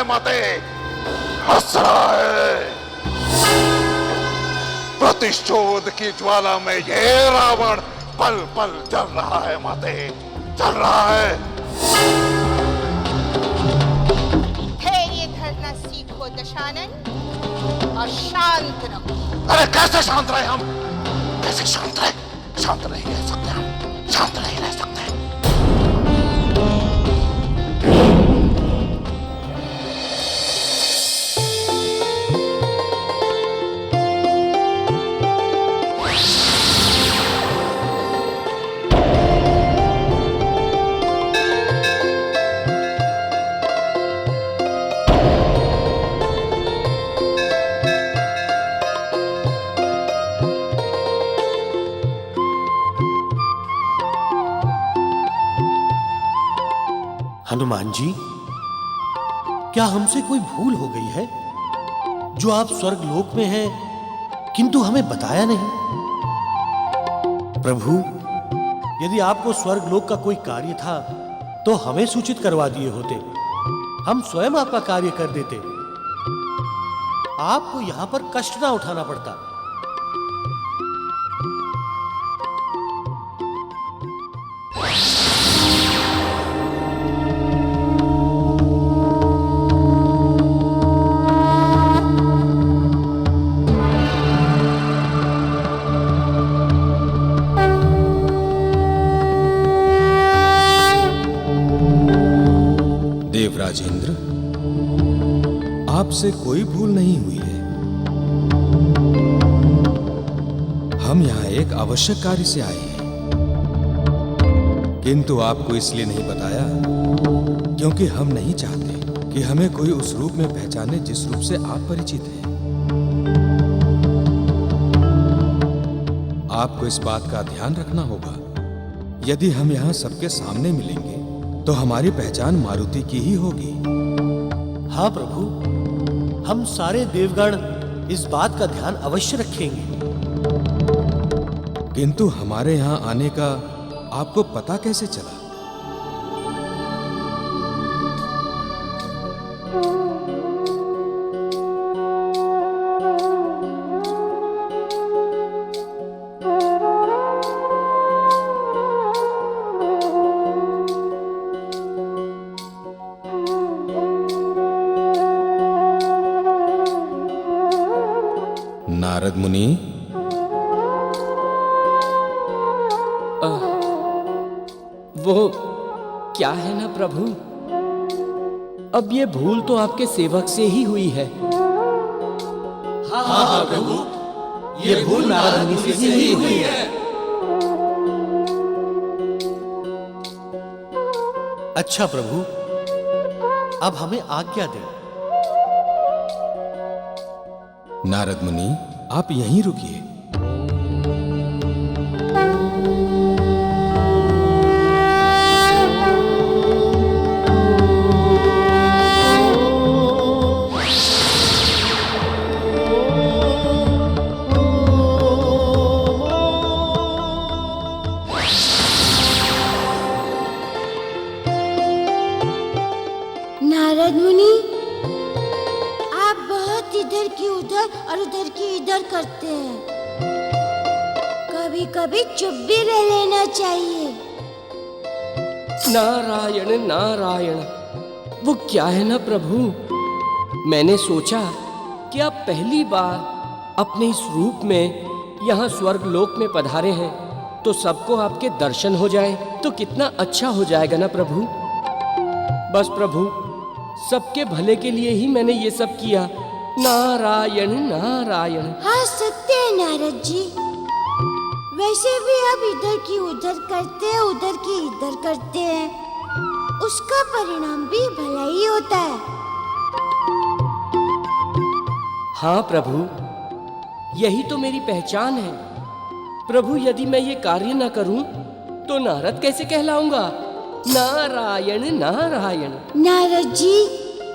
माते, हंस रहा है। प्रतिशोध की ज्वाला में ये रावण पल पल जल रहा है माते, जल रहा है। धैर्य धरना सीखो दशानन और शांत रहो। अरे कैसे शांत रहे हम? कैसे शांत रहे? शांत नहीं रह सकते हम, शांत नहीं रह सकते। हनुमान जी, क्या हमसे कोई भूल हो गई है जो आप स्वर्ग लोक में हैं किंतु हमें बताया नहीं? प्रभु, यदि आपको स्वर्ग लोक का कोई कार्य था तो हमें सूचित करवा दिए होते, हम स्वयं आपका कार्य कर देते, आपको यहां पर कष्ट ना उठाना पड़ता। राजेंद्र, आपसे कोई भूल नहीं हुई है। हम यहां एक आवश्यक कार्य से आए हैं, किंतु आपको इसलिए नहीं बताया क्योंकि हम नहीं चाहते कि हमें कोई उस रूप में पहचाने जिस रूप से आप परिचित हैं। आपको इस बात का ध्यान रखना होगा, यदि हम यहां सबके सामने मिलेंगे तो हमारी पहचान मारुति की ही होगी। हाँ प्रभु, हम सारे देवगण इस बात का ध्यान अवश्य रखेंगे। किंतु हमारे यहां आने का आपको पता कैसे चला? नारद मुनि, वो क्या है ना प्रभु, अब ये भूल तो आपके सेवक से ही हुई है। हाँ प्रभु, ये भूल नारद मुनि से ही हुई है। अच्छा प्रभु, अब हमें आज्ञा दें। नारद मुनि, आप यहीं रुकिए। नारद मुनि, आप बहुत इधर की उधर और उधर की इधर करते हैं। कभी कभी चुप भी रह लेना चाहिए। नारायण नारायण, वो क्या है ना प्रभु, मैंने सोचा कि आप पहली बार अपने इस रूप में यहाँ स्वर्ग लोक में पधारे हैं तो सबको आपके दर्शन हो जाए तो कितना अच्छा हो जाएगा ना प्रभु। बस प्रभु, सबके भले के लिए ही मैंने ये सब किया। नारायण नारायण। हाँ सत्य है नारद जी, वैसे भी आप इधर की उधर करते हैं, उधर की इधर करते हैं, उसका परिणाम भी भला ही होता है। हाँ प्रभु, यही तो मेरी पहचान है। प्रभु, यदि मैं ये कार्य न करूं तो नारद कैसे कहलाऊंगा? नारायण नारायण। नारद जी,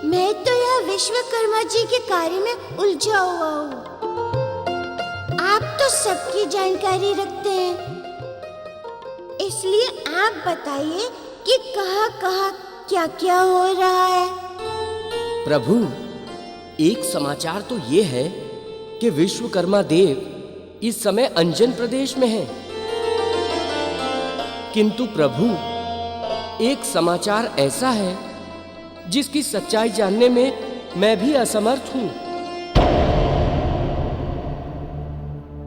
मैं तो यह विश्वकर्मा जी के कार्य में उलझा हुआ हूँ। आप तो सबकी जानकारी रखते हैं, इसलिए आप बताइए कि कहाँ कहाँ क्या क्या हो रहा है। प्रभु, एक समाचार तो ये है कि विश्वकर्मा देव इस समय अंजन प्रदेश में हैं। किंतु प्रभु, एक समाचार ऐसा है जिसकी सच्चाई जानने में मैं भी असमर्थ हूं।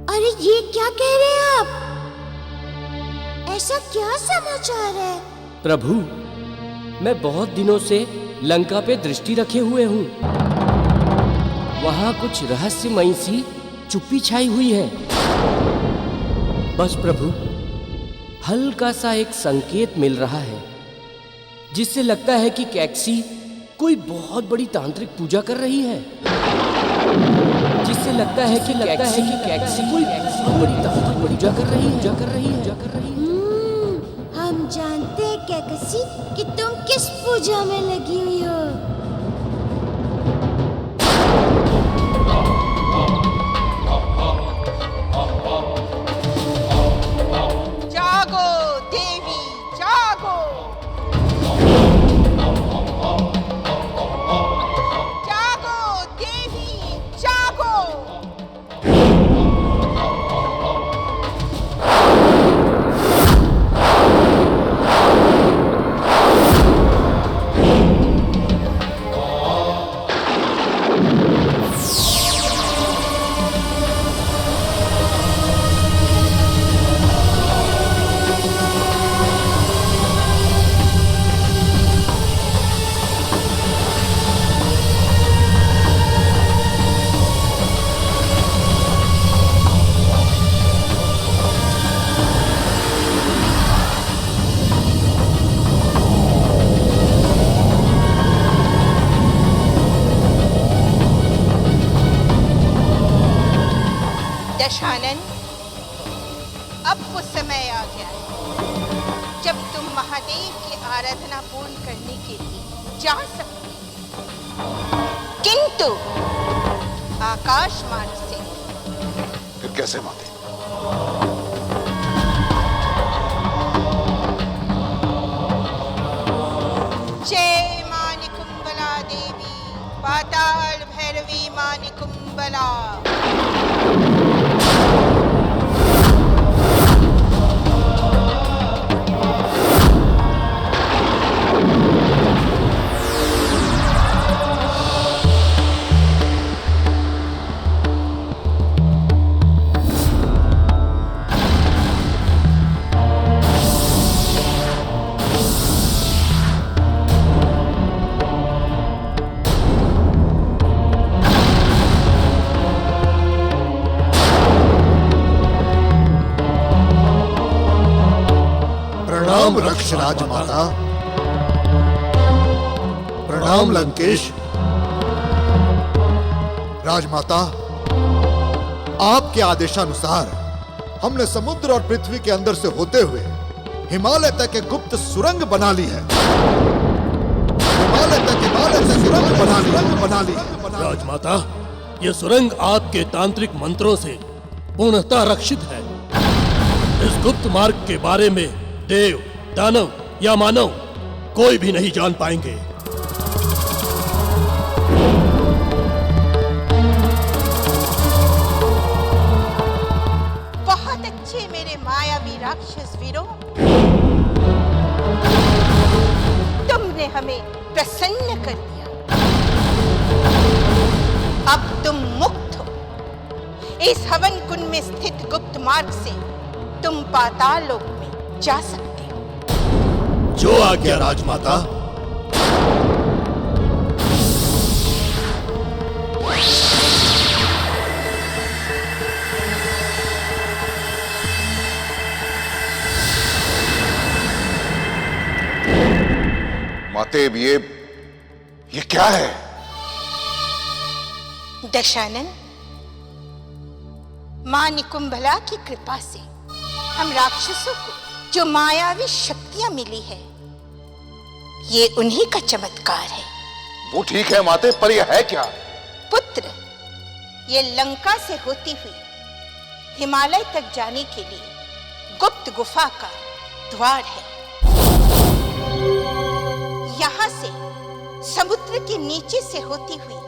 अरे ये क्या कह रहे हैं आप? ऐसा क्या समाचार है? प्रभु, मैं बहुत दिनों से लंका पे दृष्टि रखे हुए हूं। वहां कुछ रहस्यमयी सी चुप्पी छाई हुई है। बस प्रभु, हल्का सा एक संकेत मिल रहा है जिससे लगता है कि कैक्सी कोई बहुत बड़ी तांत्रिक पूजा कर रही है। जिससे लगता है कि कैक्सी कोई बहुत बड़ी तांत्रिक पूजा कर रही है। हम जानते हैं कैकसी कि तुम किस पूजा में लगी हुई हो। जागो देवी, जागो। जागो देवी, जागो। दशानन, अब वो समय आ गया है जब तुम महादेव की आराधना पूर्ण करने के लिए जा सकते हो। किंतु आकाश मार्ग से। फिर कैसे माते? जय मां निकुंबला देवी, पाताल भैरवी मां निकुंबला। प्रणाम रक्ष राजमाता, प्रणाम लंकेश। राजमाता, आपके आदेशानुसार हमने समुद्र और पृथ्वी के अंदर से होते हुए हिमालय तक एक गुप्त सुरंग बना ली है। हिमालय से सुरंग बना ली है। राजमाता, ये सुरंग आपके तांत्रिक मंत्रों से पूर्णतः रक्षित है। इस गुप्त मार्ग के बारे में देव, दानव या मानव कोई भी नहीं जान पाएंगे। बहुत अच्छे मेरे मायावी राक्षस वीरों, तुमने हमें प्रसन्न कर दिया। अब तुम मुक्त हो। इस हवन कुंड में स्थित गुप्त मार्ग से तुम पाताल लोक में जा सकते हो। जो आज्ञा राजमाता। माते, ये क्या है? दशानन, मां निकुंभला की कृपा से हम राक्षसों को जो मायावी शक्तियां मिली है, ये उन्हीं का चमत्कार है। वो ठीक है माते, पर यह है क्या? पुत्र, ये लंका से होती हुई हिमालय तक जाने के लिए गुप्त गुफा का द्वार है। यहां से समुद्र के नीचे से होती हुई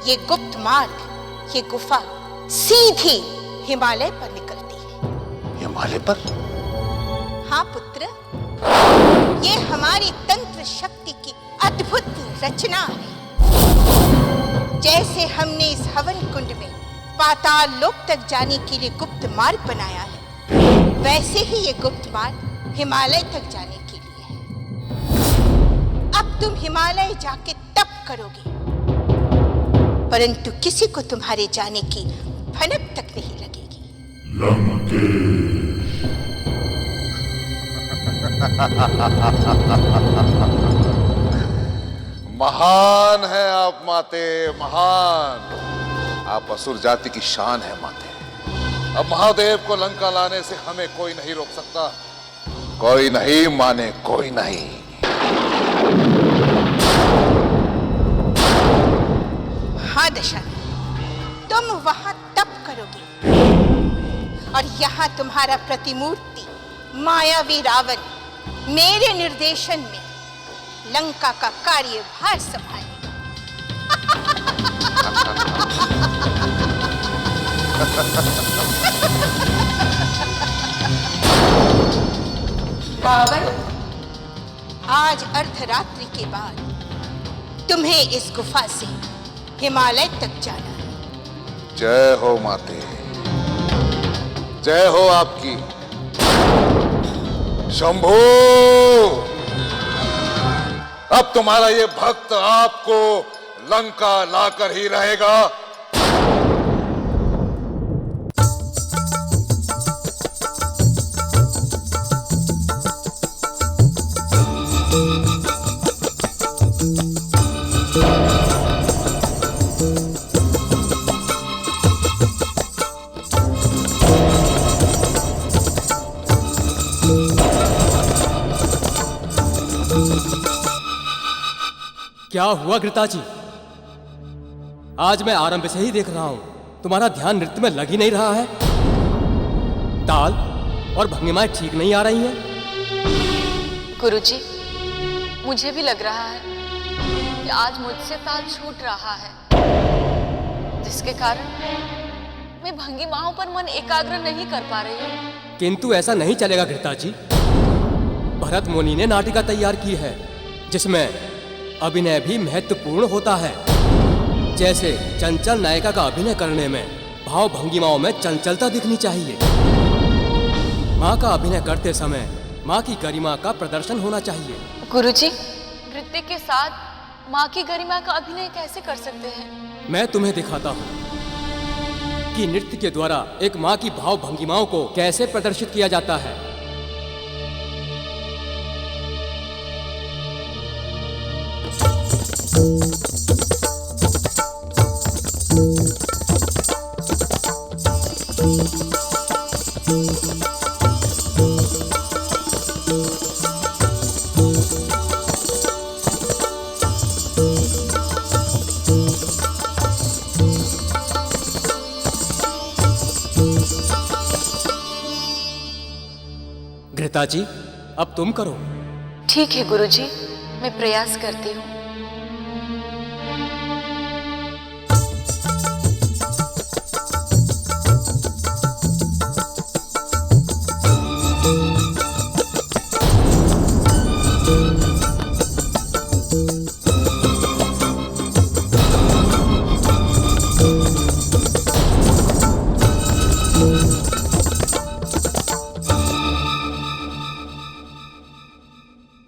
ये गुप्त मार्ग, ये गुफा सीधी हिमालय पर निकलती है। हिमालय पर? हाँ पुत्र, ये हमारी तंत्र शक्ति की अद्भुत रचना है। जैसे हमने इस हवन कुंड में पाताल लोक तक जाने के लिए गुप्त मार्ग बनाया है, वैसे ही ये गुप्त मार्ग हिमालय तक जाने के लिए है। अब तुम हिमालय जाके तप करोगे, परंतु किसी को तुम्हारे जाने की भनक तक नहीं लगेगी। महान है आप माते, महान। आप असुर जाति की शान है माते। अब महादेव को लंका लाने से हमें कोई नहीं रोक सकता। कोई नहीं माने, कोई नहीं। हाँ दशानन, तुम वहां तप करोगे और यहाँ तुम्हारा प्रतिमूर्ति मायावी रावण मेरे निर्देशन में लंका का कार्यभार संभालेगा। रावण, आज अर्धरात्रि के बाद तुम्हें इस गुफा से हिमालय तक जाना है। जय हो माते, जय हो आपकी। शंभू, अब तुम्हारा ये भक्त आपको लंका लाकर ही रहेगा। क्या हुआ घृताची? आज मैं आरंभ से ही देख रहा हूं, तुम्हारा ध्यान नृत्य में लग ही नहीं रहा है। ताल और भंगिमाएं ठीक नहीं आ रही हैं। गुरुजी, मुझे भी लग रहा है कि आज मुझसे ताल छूट रहा है, जिसके कारण मैं भंगिमाओं पर मन एकाग्र नहीं कर पा रही हूँ। किंतु ऐसा नहीं चलेगा घृताची। भरत मुनि ने नाटिका तैयार की है, जिसमें अभिनय भी महत्वपूर्ण होता है। जैसे चंचल नायिका का अभिनय करने में भाव भंगिमाओं में चंचलता दिखनी चाहिए। माँ का अभिनय करते समय माँ की गरिमा का प्रदर्शन होना चाहिए। गुरुजी, नृत्य के साथ माँ की गरिमा का अभिनय कैसे कर सकते हैं? मैं तुम्हें दिखाता हूँ कि नृत्य के द्वारा एक माँ की भाव भंगिमाओं को कैसे प्रदर्शित किया जाता है। घृताची, अब तुम करो। ठीक है गुरुजी, मैं प्रयास करती हूँ।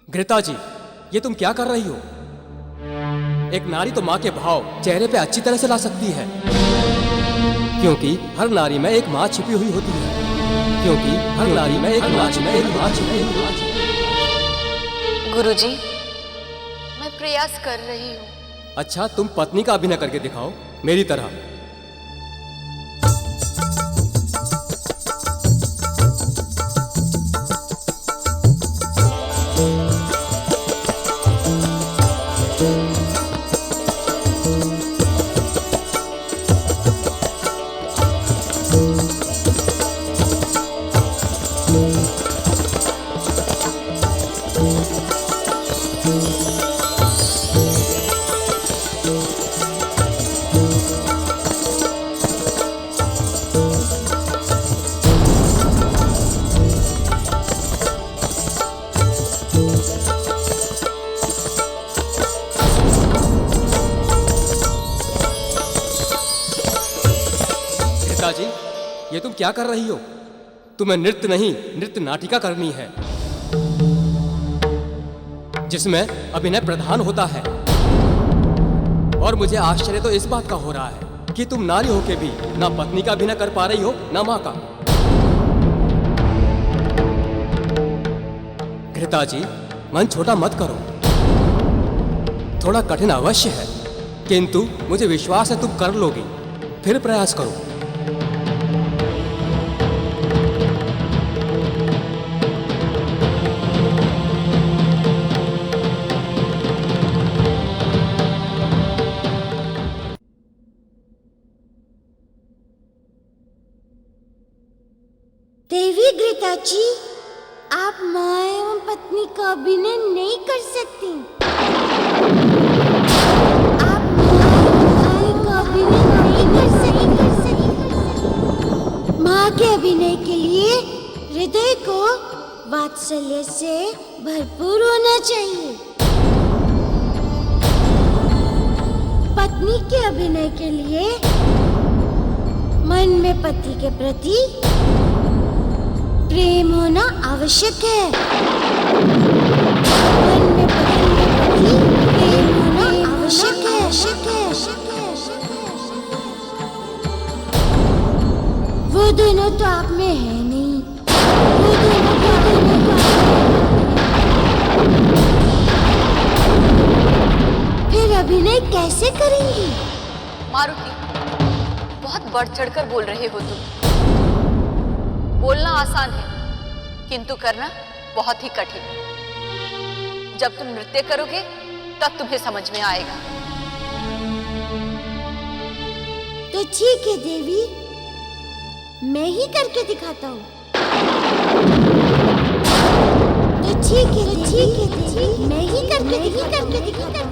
घृताजी, ये तुम क्या कर रही हो? एक नारी तो माँ के भाव चेहरे पे अच्छी तरह से ला सकती है, क्योंकि हर नारी में एक माँ छिपी हुई होती है। क्योंकि हर नारी में एक माँ छिपी हुई। गुरुजी, मैं प्रयास कर रही हूँ। अच्छा, तुम पत्नी का अभिनय करके दिखाओ, मेरी तरह। जी, ये तुम क्या कर रही हो? तुम्हें नृत्य नहीं, नृत्य नाटिका करनी है, जिसमें अभिनय प्रधान होता है। और मुझे आश्चर्य तो इस बात का हो रहा है कि तुम नारी होके भी ना पत्नी का अभिनय कर पा रही हो, ना माँ का। घृता जी, मन छोटा मत करो। थोड़ा कठिन अवश्य है, किंतु मुझे विश्वास है तुम कर लोगी। फिर प्रयास करो। देवी घृताची, आप माँ एवं पत्नी का अभिनय नहीं कर सकती। आप माँ का अभिनय नहीं कर सकती। माँ के अभिनय के लिए हृदय को वात्सल्य से भरपूर होना चाहिए। पत्नी के अभिनय के लिए मन में पति के प्रति प्रेम होना आवश्यक है। मन में पति के प्रति प्रेम होना आवश्यक है। वो दोनों तो आप में है नहीं। वो दोनों तो फिर अभिनय कैसे करेंगी? मारुति, बहुत बढ़ चढ़कर बोल रहे हो तुम। बोलना आसान है, किंतु करना बहुत ही कठिन। जब तुम नृत्य करोगे तब तुम्हें समझ में आएगा। तो ठीक है देवी, मैं ही करके दिखाता हूँ। तो ठीक है देवी, मैं ही करके दिखाता हूँ।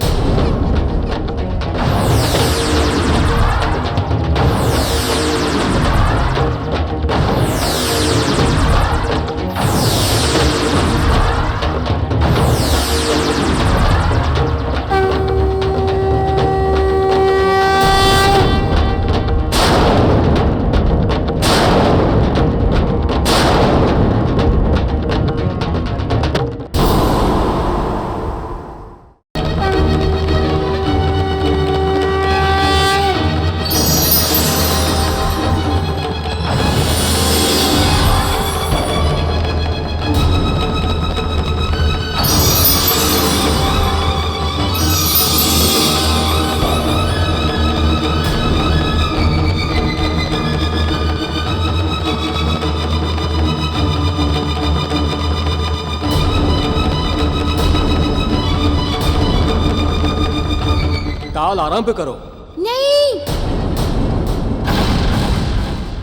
ताल आरंभ करो। नहीं,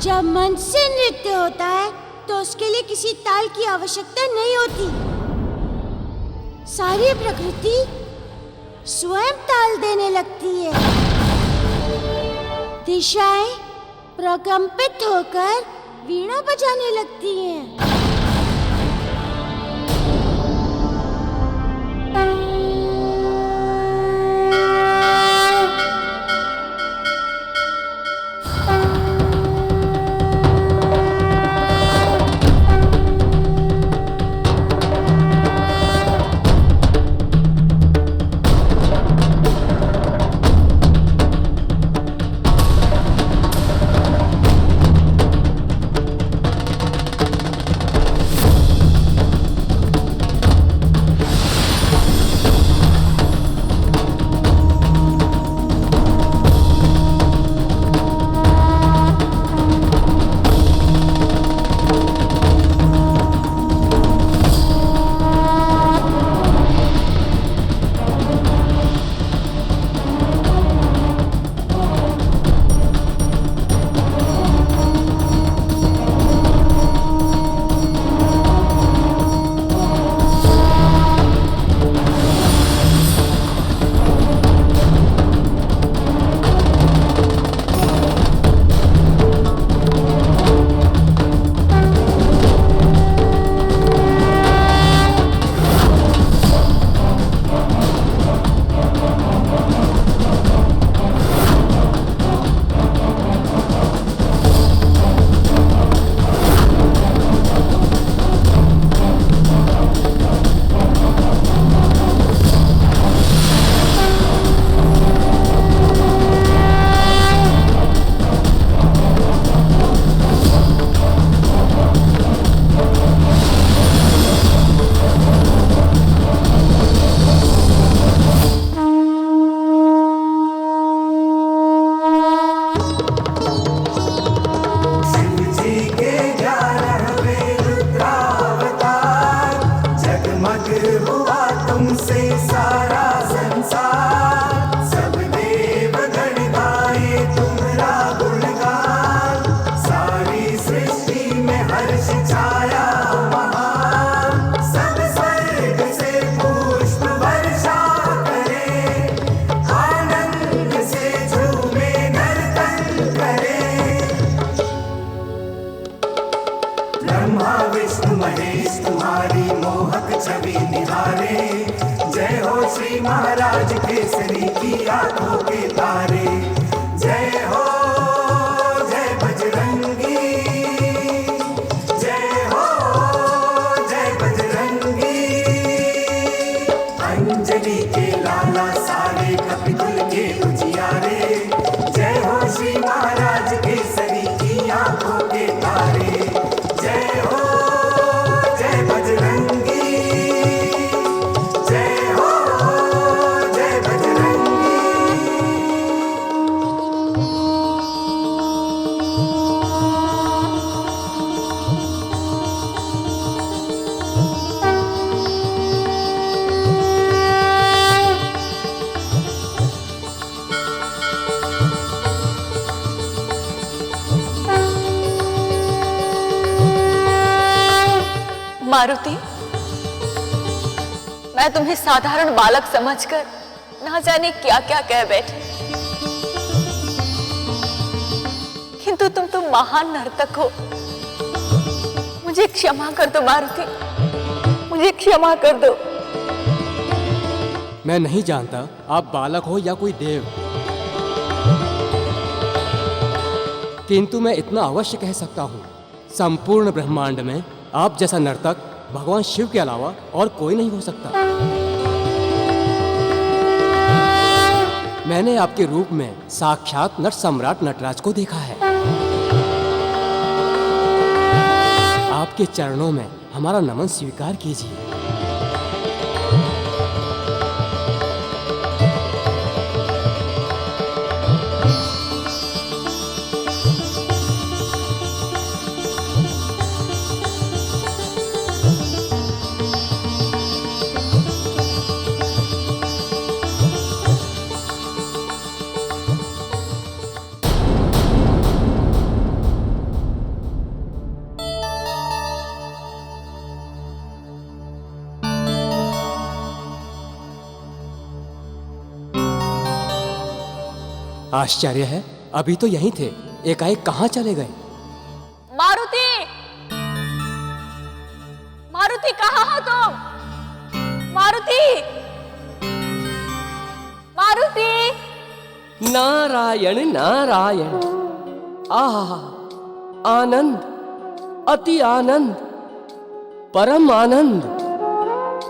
जब मन से नृत्य होता है तो उसके लिए किसी ताल की आवश्यकता नहीं होती। सारी प्रकृति स्वयं ताल देने लगती है। दिशाएं प्रकंपित होकर वीणा बजाने लगती हैं। मारुति, मैं तुम्हें साधारण बालक समझकर ना जाने क्या क्या कह बैठी, किंतु तुम तो महान नर्तक हो। मुझे क्षमा कर दो मारुति, मुझे क्षमा कर दो। मैं नहीं जानता आप बालक हो या कोई देव, किंतु मैं इतना अवश्य कह सकता हूँ, संपूर्ण ब्रह्मांड में आप जैसा नर्तक भगवान शिव के अलावा और कोई नहीं हो सकता। मैंने आपके रूप में साक्षात नट सम्राट नटराज को देखा है। आपके चरणों में हमारा नमन स्वीकार कीजिए। आश्चर्य है, अभी तो यहीं थे, एकाएक कहाँ चले गए? मारुति, मारुति कहाँ हो तुम? मारुति, मारुति। नारायण नारायण, आहा, आनंद, अति आनंद, परम आनंद।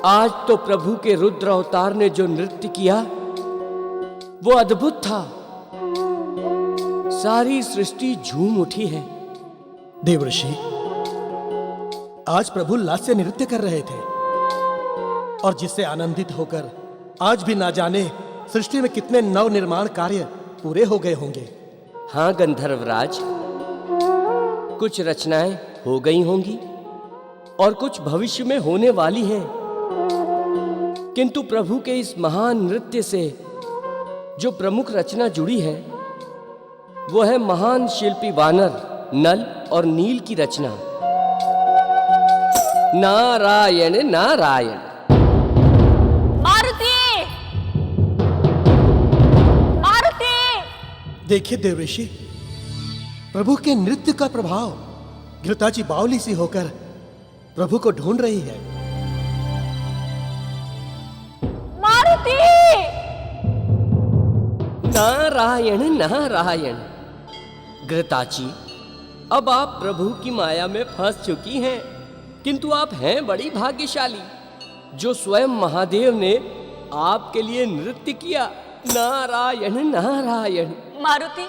आज तो प्रभु के रुद्र अवतार ने जो नृत्य किया वो अद्भुत था। सारी सृष्टि झूम उठी है। देवर्षि, आज प्रभु लास्य नृत्य कर रहे थे और जिससे आनंदित होकर आज भी ना जाने सृष्टि में कितने नव निर्माण कार्य पूरे हो गए होंगे। हाँ गंधर्वराज, कुछ रचनाएं हो गई होंगी और कुछ भविष्य में होने वाली हैं, किंतु प्रभु के इस महान नृत्य से जो प्रमुख रचना जुड़ी है वो है महान शिल्पी वानर नल और नील की रचना। नारायण नारायण। मारुति, मारुति। देखिए देवऋषि, प्रभु के नृत्य का प्रभाव घृताची बावली सी होकर प्रभु को ढूंढ रही है। मारुति। नारायण नारायण। घृताची, अब आप प्रभु की माया में फंस चुकी हैं, किंतु आप हैं बड़ी भाग्यशाली जो स्वयं महादेव ने आपके लिए नृत्य किया। नारायण नारायण। मारुति,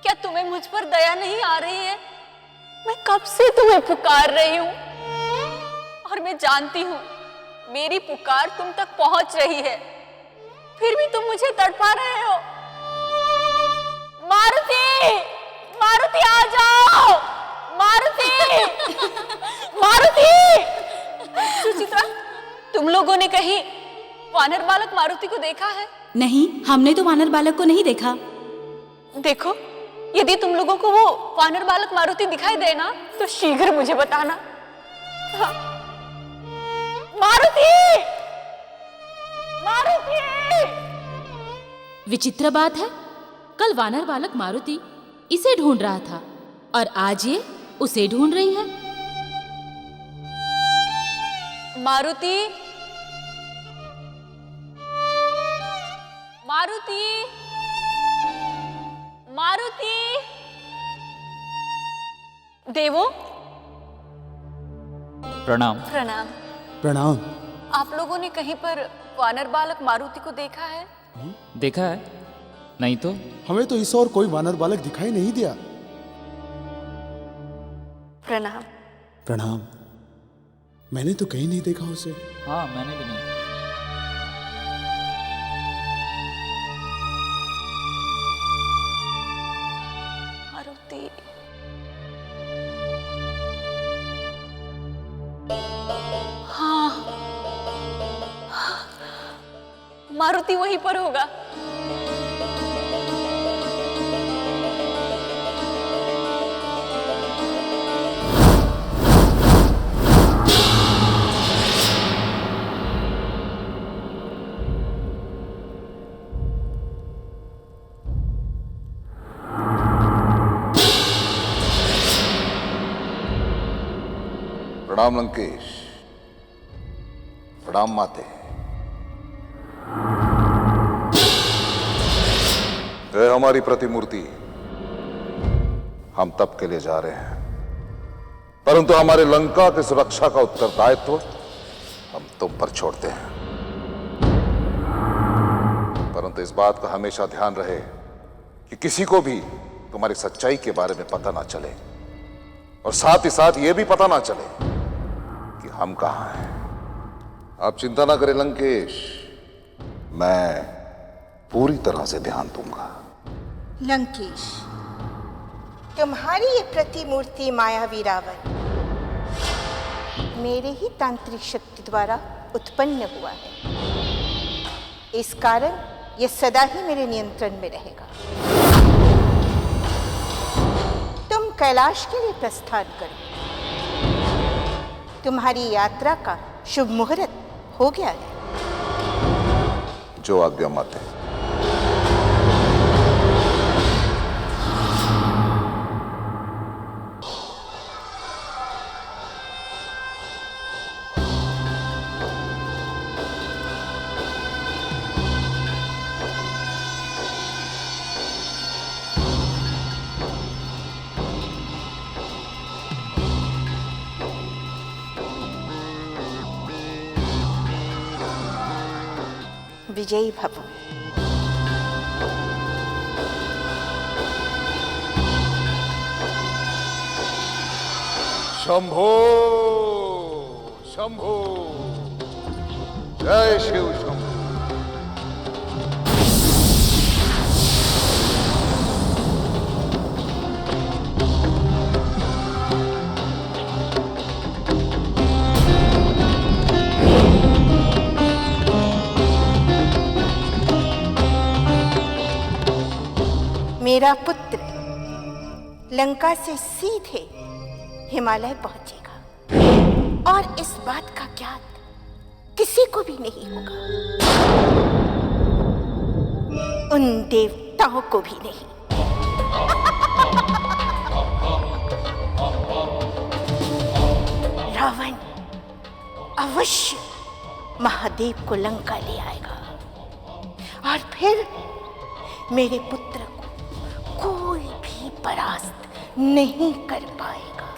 क्या तुम्हें मुझ पर दया नहीं आ रही है? मैं कब से तुम्हें पुकार रही हूँ और मैं जानती हूँ मेरी पुकार तुम तक पहुंच रही है, फिर भी तुम मुझे तड़पा रहे हो। मारुति, मारुति आ जाओ। मारुति, मारुति। सुचित्रा, तुम लोगों ने कहीं वानर बालक मारुति को देखा है? नहीं, हमने तो वानर बालक को नहीं देखा। देखो, यदि तुम लोगों को वो वानर बालक मारुति दिखाई दे ना तो शीघ्र मुझे बताना। हाँ। मारुति, मारुति। विचित्र बात है, कल वानर बालक मारुति इसे ढूंढ रहा था और आज ये उसे ढूंढ रही है। मारुति, मारुति, मारुति। देवो, प्रणाम। प्रणाम। प्रणाम। आप लोगों ने कहीं पर वानर बालक मारुति को देखा है? देखा है? नहीं तो हमें तो इस और कोई वानर बालक दिखाई नहीं दिया। प्रणाम। प्रणाम। मैंने तो कहीं नहीं देखा उसे। हाँ, मैंने भी नहीं। मारुति, हाँ, मारुति वहीं पर होगा। प्रणाम लंकेश, प्रणाम माते। ये हमारी प्रतिमूर्ति हम तप के लिए जा रहे हैं, परंतु हमारे लंका की सुरक्षा का उत्तरदायित्व हम तुम पर छोड़ते हैं। परंतु इस बात का हमेशा ध्यान रहे कि किसी को भी तुम्हारी सच्चाई के बारे में पता ना चले, और साथ ही साथ यह भी पता ना चले कि हम कहां हैं। आप चिंता ना करें लंकेश, मैं पूरी तरह से ध्यान दूंगा। लंकेश, तुम्हारी ये प्रतिमूर्ति मायावी रावण मेरे ही तांत्रिक शक्ति द्वारा उत्पन्न हुआ है। इस कारण यह सदा ही मेरे नियंत्रण में रहेगा। तुम कैलाश के लिए प्रस्थान करो। तुम्हारी यात्रा का शुभ मुहूर्त हो गया है। जो आज्ञा माते। विजयी भव। शंभो शंभो, जय शिव शंभो। मेरा पुत्र लंका से सीधे हिमालय पहुंचेगा और इस बात का ज्ञान किसी को भी नहीं होगा, उन देवताओं को भी नहीं। रावण अवश्य महादेव को लंका ले आएगा और फिर मेरे पुत्र को कोई भी परास्त नहीं कर पाएगा,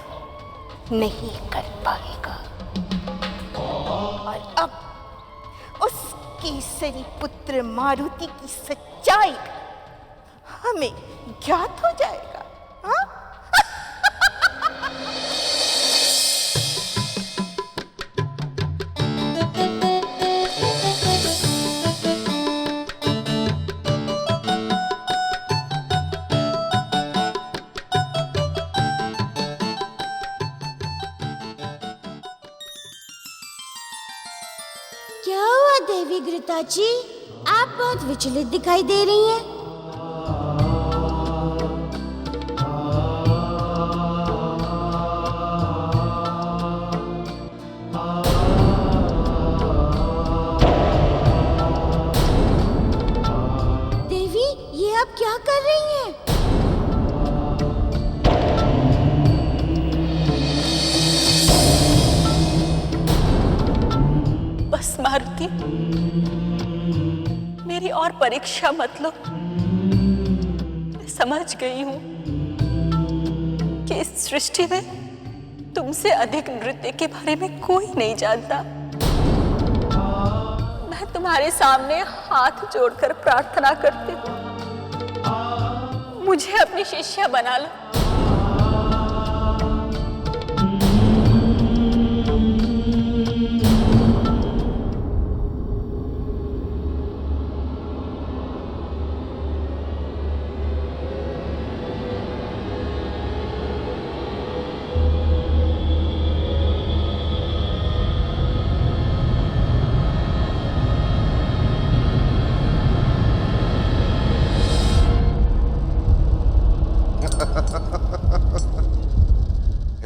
नहीं कर पाएगा। और अब उस केसरी पुत्र मारुति की सच्चाई हमें ज्ञात हो जाएगा। हाँ? क्या हुआ देवी घृताची, आप बहुत विचलित दिखाई दे रही हैं। देवी, ये आप क्या कर रही हैं? बस मारुति, मेरी और परीक्षा मत लो। मैं समझ गई हूं कि इस सृष्टि में तुमसे अधिक नृत्य के बारे में कोई नहीं जानता। मैं तुम्हारे सामने हाथ जोड़कर प्रार्थना करती हूँ, मुझे अपनी शिष्या बना लो।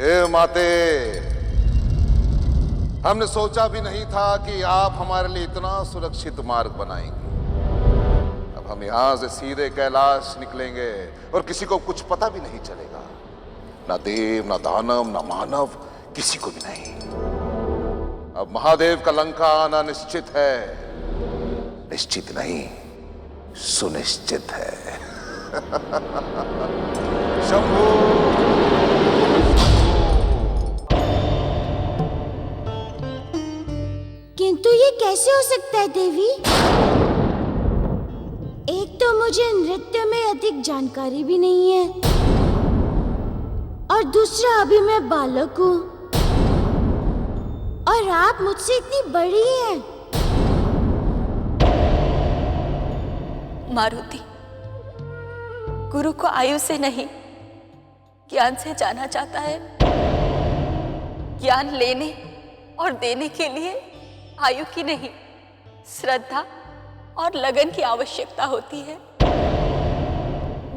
हे माते, हमने सोचा भी नहीं था कि आप हमारे लिए इतना सुरक्षित मार्ग बनाएंगे। अब हम यहां से सीधे कैलाश निकलेंगे और किसी को कुछ पता भी नहीं चलेगा, ना देव, ना दानव, ना मानव, किसी को भी नहीं। अब महादेव का लंका आना निश्चित है, निश्चित नहीं सुनिश्चित है। शंभू। किंतु ये कैसे हो सकता है देवी? एक तो मुझे नृत्य में अधिक जानकारी भी नहीं है, और दूसरा अभी मैं बालक हूँ, और आप मुझसे इतनी बड़ी हैं। मारुति, गुरु को आयु से नहीं ज्ञान से जाना जाता है। ज्ञान लेने और देने के लिए आयु की नहीं, श्रद्धा और लगन की आवश्यकता होती है।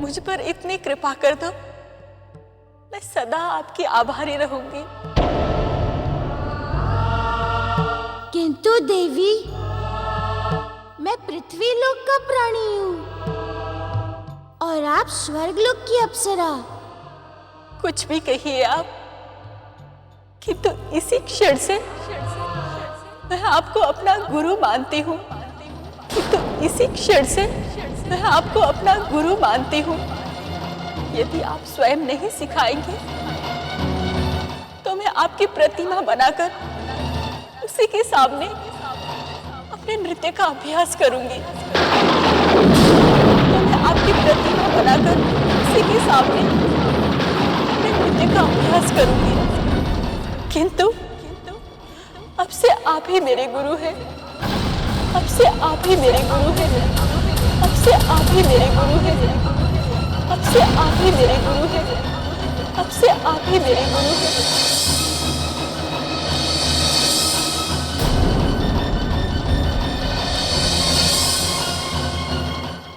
मुझ पर इतनी कृपा कर दो, मैं सदा आपकी आभारी रहूंगी। किंतु देवी, मैं पृथ्वी लोक का प्राणी हूँ और आप स्वर्ग लोक की अप्सरा। कुछ भी कहिए आप, किंतु इसी क्षण से मैं आपको अपना गुरु मानती हूँ। किंतु इसी क्षण से मैं आपको अपना गुरु मानती हूँ। यदि आप स्वयं नहीं सिखाएंगे तो मैं आपकी प्रतिमा बनाकर उसी के सामने अपने नृत्य का अभ्यास करूंगी। तो मैं आपकी प्रतिमा बनाकर उसी के सामने अपने नृत्य का अभ्यास करूंगी। किंतु अब से आप ही मेरे गुरु हैं। अब से आप ही मेरे गुरु हैं। अब से आप ही मेरे गुरु हैं। अब से आप ही मेरे गुरु हैं। अब से आप ही मेरे गुरु हैं।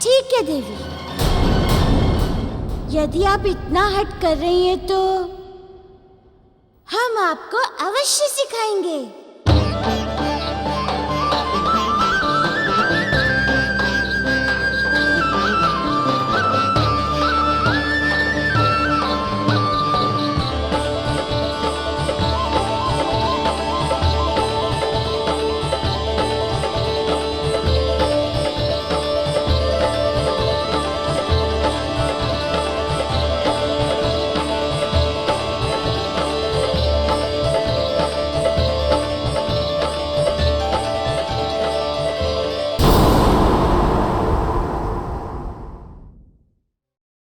ठीक है देवी, यदि आप इतना हट कर रही हैं तो हम आपको अवश्य सिखाएंगे।